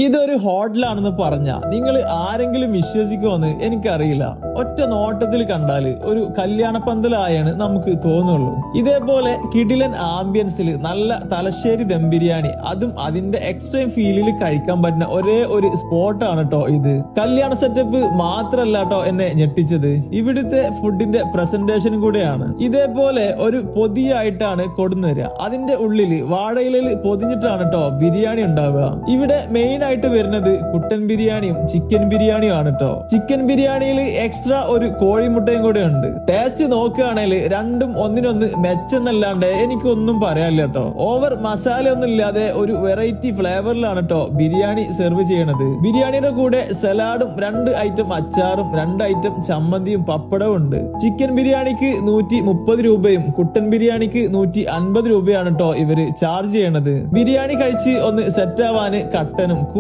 ഇതൊരു ഹോട്ടലാണെന്ന് പറഞ്ഞ നിങ്ങൾ ആരെങ്കിലും വിശ്വസിക്കുമെന്ന് എനിക്കറിയില്ല. ഒറ്റ നോട്ടത്തിൽ കണ്ടാല് ഒരു കല്യാണ പന്തലായാണ് നമുക്ക് തോന്നുള്ളൂ. ഇതേപോലെ കിടിലൻ ആംബിയൻസിൽ നല്ല തലശ്ശേരി ദം ബിരിയാണി, അതും അതിന്റെ എക്സ്ട്രീം ഫീലിൽ കഴിക്കാൻ പറ്റുന്ന ഒരേ ഒരു സ്പോട്ടാണ് കേട്ടോ ഇത്. കല്യാണ സെറ്റപ്പ് മാത്രല്ല കേട്ടോ എന്നെ ഞെട്ടിച്ചത്, ഇവിടുത്തെ ഫുഡിന്റെ പ്രസന്റേഷനും കൂടെയാണ്. ഇതേപോലെ ഒരു പൊതിയായിട്ടാണ് കൊടുന്നുതരിക. അതിന്റെ ഉള്ളില് വാഴയിലയിൽ പൊതിഞ്ഞിട്ടാണ് കേട്ടോ ബിരിയാണി ഉണ്ടാവുക. ഇവിടെ മെയിൻ ആയിട്ട് വരുന്നത് കുട്ടൻ ബിരിയാണിയും ചിക്കൻ ബിരിയാണിയും ആണ് കേട്ടോ. ചിക്കൻ ബിരിയാണിയിൽ എക്സ്ട്രാ ഒരു കോഴിമുട്ടയും കൂടെ ഉണ്ട്. ടേസ്റ്റ് നോക്കുകയാണെങ്കിൽ രണ്ടും ഒന്നിനൊന്ന് മെച്ചെന്നല്ലാണ്ട് എനിക്കൊന്നും പറയാനില്ല കേട്ടോ. ഓവർ മസാല ഒന്നും ഇല്ലാതെ ഒരു വെറൈറ്റി ഫ്ലേവറിലാണ് കേട്ടോ ബിരിയാണി സെർവ് ചെയ്യണത്. ബിരിയാണിയുടെ കൂടെ സലാഡും 2 ഐറ്റം അച്ചാറും 2 ഐറ്റം ചമ്മന്തിയും പപ്പടവും ഉണ്ട്. ചിക്കൻ ബിരിയാണിക്ക് 130 രൂപയും കുട്ടൻ ബിരിയാണിക്ക് 150 രൂപയാണ് കേട്ടോ ഇവര് ചാർജ് ചെയ്യണത്. ബിരിയാണി കഴിച്ച് ഒന്ന് സെറ്റ് ആവാന് കട്ടനും